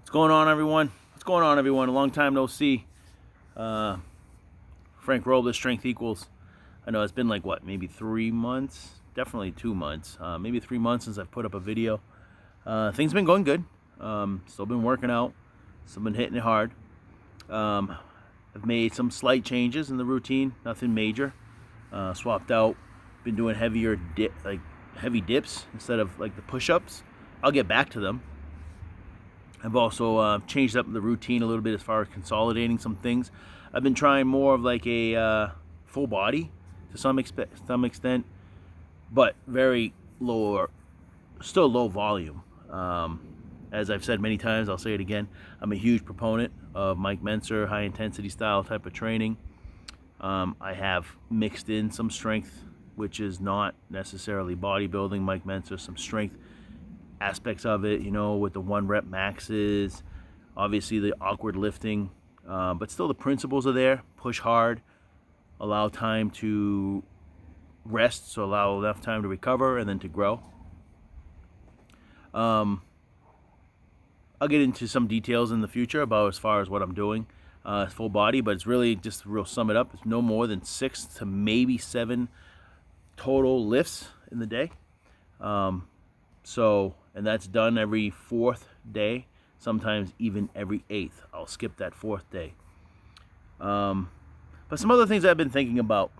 What's going on, everyone? What's going on, everyone? A long time no see. Frank Robles, Strength Equals. I know it's been like what, maybe 3 months? Definitely 2 months. Maybe 3 months since I've put up a video. Things been going good. Still been working out. Still been hitting it hard. I've made some slight changes in the routine. Nothing major. Swapped out. Been doing heavy dips instead of like the push-ups. I'll get back to them. I've also changed up the routine a little bit as far as consolidating some things. I've been trying more of like a full body to some extent, but very low, still low volume. As I've said many times, I'll say it again. I'm a huge proponent of Mike Mentzer, high intensity style type of training. I have mixed in some strength, which is not necessarily bodybuilding. Mike Mentzer, some strength aspects of it, with the 1 rep maxes, obviously the awkward lifting, but still the principles are there. Push hard, allow time to rest, so allow enough time to recover and then to grow. I'll get into some details in the future about as far as what I'm doing full body, but it's really just to real sum it up. It's no more than 6 to maybe 7 total lifts in the day. And that's done every 4th day, sometimes even every 8th. I'll skip that 4th day. But some other things I've been thinking about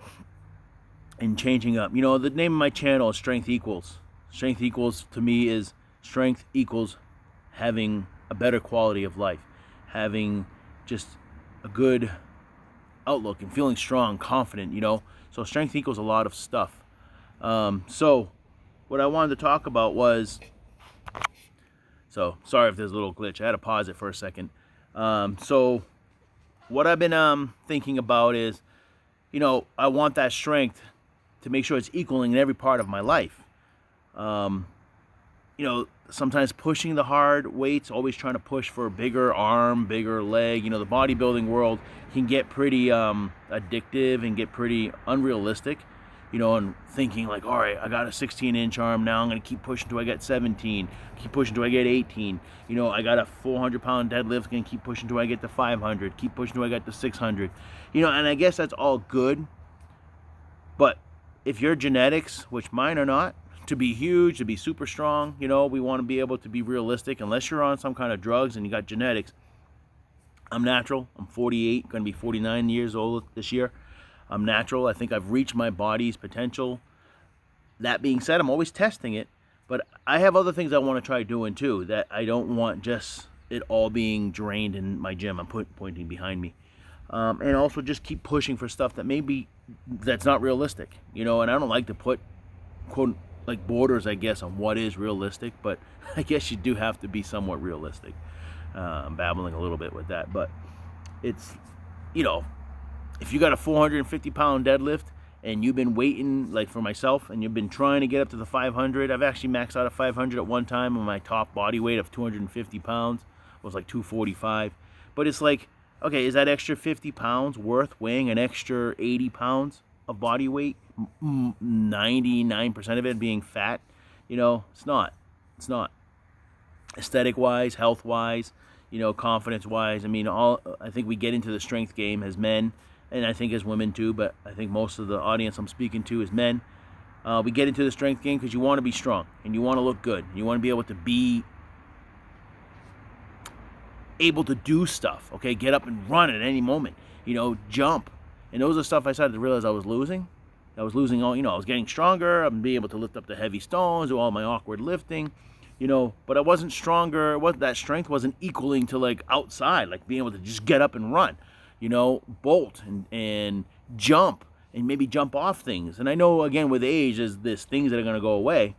and changing up. The name of my channel is Strength Equals. Strength Equals to me is strength equals having a better quality of life, having just a good outlook and feeling strong, confident, So strength equals a lot of stuff. So what I wanted to talk about was, sorry if there's a little glitch. I had to pause it for a second. So what I've been thinking about is, I want that strength to make sure it's equaling in every part of my life. Sometimes pushing the hard weights, always trying to push for a bigger arm, bigger leg. The bodybuilding world can get pretty addictive and get pretty unrealistic. And thinking like, all right, I got a 16-inch arm now. I'm going to keep pushing till I get 17. Keep pushing till I get 18. I got a 400-pound deadlift. Going to keep pushing till I get to 500. Keep pushing till I get to 600. And I guess that's all good. But if your genetics, which mine are not, to be huge, to be super strong, we want to be able to be realistic. Unless you're on some kind of drugs and you got genetics. I'm natural. I'm 48, going to be 49 years old this year. I'm natural. I think I've reached my body's potential. That being said, I'm always testing it, but I have other things I want to try doing too, that I don't want just it all being drained in my gym. I'm pointing behind me. And also just keep pushing for stuff that that's not realistic, and I don't like to put, quote, like borders, I guess, on what is realistic, but I guess you do have to be somewhat realistic. I'm babbling a little bit with that, but it's, if you got a 450-pound deadlift and you've been waiting, like for myself, and you've been trying to get up to the 500, I've actually maxed out at 500 at one time, and my top body weight of 250 pounds was like 245. But it's like, okay, is that extra 50 pounds worth weighing an extra 80 pounds of body weight? 99% of it being fat? It's not. It's not. Aesthetic-wise, health-wise, confidence-wise. I think we get into the strength game as men, and I think as women too, but I think most of the audience I'm speaking to is men. We get into the strength game because you want to be strong, and you want to look good. You want to be able to do stuff, okay? Get up and run at any moment, jump. And those are stuff I started to realize I was losing. I was losing all, I was getting stronger. I'm being able to lift up the heavy stones, do all my awkward lifting. But I wasn't stronger. That strength wasn't equaling to like outside, like being able to just get up and run, bolt and jump and maybe jump off things. And I know, again, with age, there's things that are going to go away.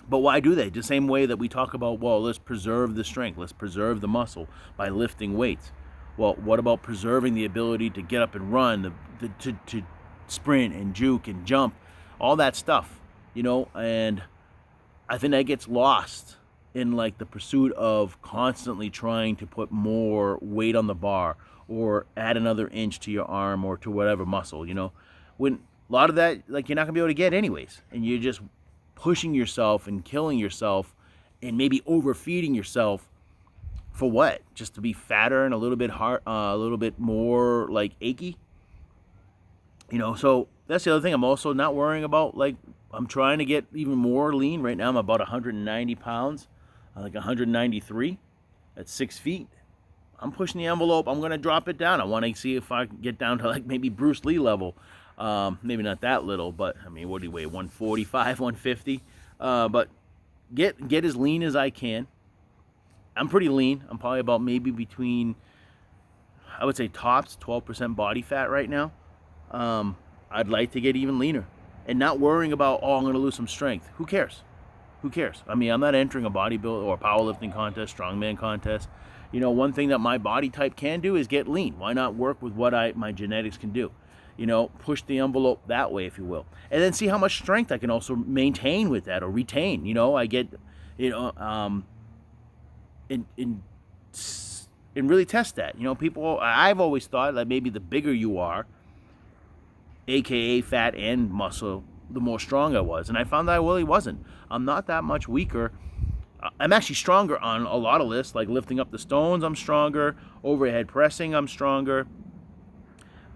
But why do they? The same way that we talk about, well, let's preserve the strength. Let's preserve the muscle by lifting weights. Well, what about preserving the ability to get up and run, to sprint and juke and jump, all that stuff, and I think that gets lost in like the pursuit of constantly trying to put more weight on the bar or add another inch to your arm or to whatever muscle, when a lot of that, like, you're not gonna be able to get anyways, and you're just pushing yourself and killing yourself and maybe overfeeding yourself For what? Just to be fatter and a little bit a little bit more like achy. So that's the other thing. I'm also not worrying about, like, I'm trying to get even more lean. Right now I'm about 190 pounds, like 193 at 6 feet. I'm pushing the envelope. I'm going to drop it down. I want to see if I can get down to like maybe Bruce Lee level. Maybe not that little, but I mean, what do you weigh? 145, 150. But get as lean as I can. I'm pretty lean. I'm probably about maybe between, I would say tops 12% body fat right now. I'd like to get even leaner and not worrying about, I'm going to lose some strength. Who cares? Who cares? I mean, I'm not entering a bodybuilding or powerlifting contest, strongman contest. One thing that my body type can do is get lean. Why not work with what my genetics can do? Push the envelope that way, if you will. And then see how much strength I can also maintain with that or retain. I get, and really test that. People, I've always thought that maybe the bigger you are, aka fat and muscle, the more strong I was. And I found that I really wasn't. I'm not that much weaker. I'm actually stronger on a lot of lists, like lifting up the stones, I'm stronger. Overhead pressing, I'm stronger.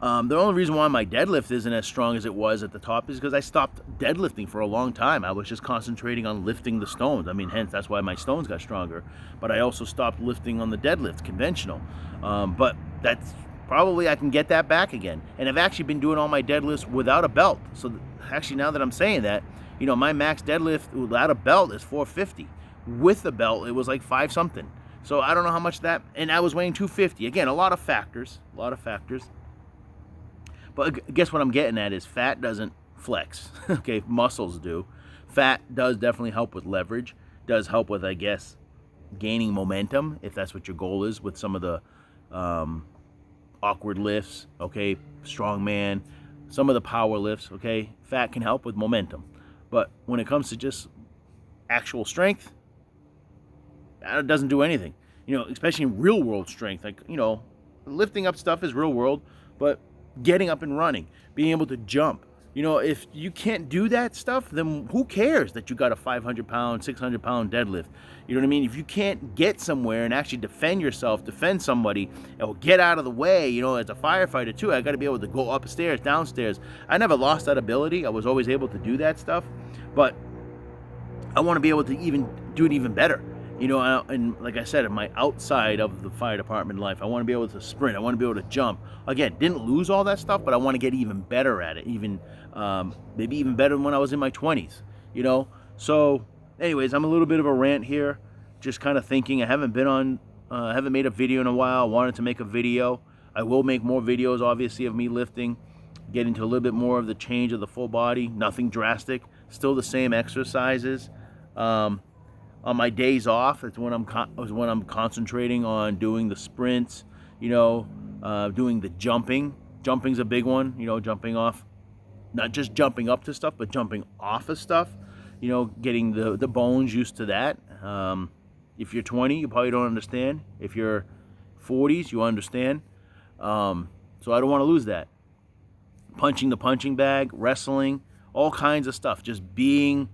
The only reason why my deadlift isn't as strong as it was at the top is because I stopped deadlifting for a long time. I was just concentrating on lifting the stones. I mean, hence, that's why my stones got stronger. But I also stopped lifting on the deadlift, conventional. But that's probably, I can get that back again. And I've actually been doing all my deadlifts without a belt. So actually, now that I'm saying that, my max deadlift without a belt is 450. With the belt, it was like 5 something. So I don't know how much that, and I was weighing 250. Again, a lot of factors. But guess what I'm getting at is fat doesn't flex. Okay, muscles do. Fat does definitely help with leverage. Does help with, I guess, gaining momentum, if that's what your goal is with some of the awkward lifts, okay, strongman, some of the power lifts, okay. Fat can help with momentum. But when it comes to just actual strength, it doesn't do anything. Especially in real world strength. Like, lifting up stuff is real world, but getting up and running, being able to jump. If you can't do that stuff, then who cares that you got a 500 pound, 600 pound deadlift? You know what I mean? If you can't get somewhere and actually defend yourself, defend somebody, or get out of the way, as a firefighter too, I got to be able to go upstairs, downstairs. I never lost that ability. I was always able to do that stuff, but I want to be able to even do it even better. And like I said, in my outside of the fire department life, I want to be able to sprint. I want to be able to jump. Again, didn't lose all that stuff, but I want to get even better at it. Maybe even better than when I was in my 20s. So anyways, I'm a little bit of a rant here. Just kind of thinking. I haven't made a video in a while. I wanted to make a video. I will make more videos, obviously, of me lifting. Get into a little bit more of the change of the full body. Nothing drastic. Still the same exercises. On my days off, it's when I'm concentrating on doing the sprints, doing the jumping. Jumping's a big one, jumping off, not just jumping up to stuff, but jumping off of stuff, getting the bones used to that. If you're 20, you probably don't understand. If you're 40s, you understand. So I don't want to lose that. Punching the punching bag, wrestling, all kinds of stuff, just being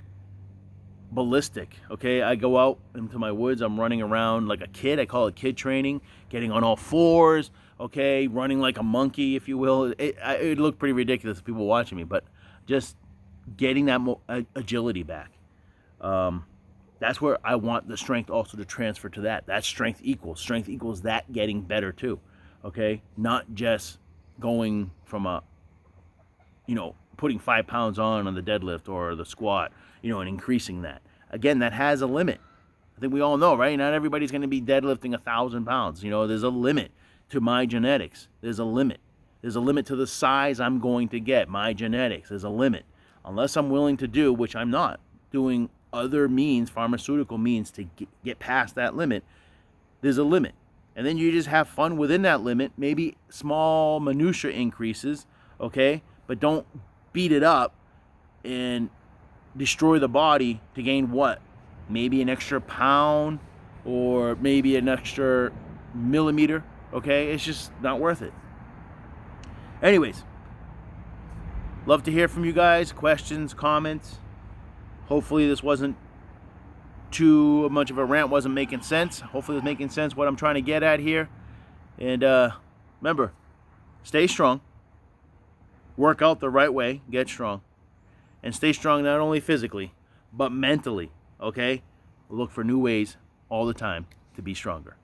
ballistic. Okay, I go out into my woods, I'm running around like a kid. I call it kid training, getting on all fours, okay, running like a monkey, if you will. It looked pretty ridiculous to people watching me, but just getting that agility back. That's where I want the strength also to transfer to that. That strength equals that getting better too. Okay, not just going from putting 5 pounds on the deadlift or the squat, and increasing that. Again, that has a limit. I think we all know, right? Not everybody's going to be deadlifting 1,000 pounds. There's a limit to my genetics. There's a limit. There's a limit to the size I'm going to get, my genetics. There's a limit. Unless I'm willing to do, which I'm not, doing other means, pharmaceutical means to get past that limit, there's a limit. And then you just have fun within that limit, maybe small minutia increases, okay? But don't beat it up and destroy the body to gain what? Maybe an extra pound or maybe an extra millimeter, okay? It's just not worth it. Anyways, love to hear from you guys, questions, comments. Hopefully this wasn't too much of a rant wasn't making sense. Hopefully it's making sense what I'm trying to get at here. And remember, stay strong, work out the right way, get strong, and stay strong not only physically, but mentally, okay? Look for new ways all the time to be stronger.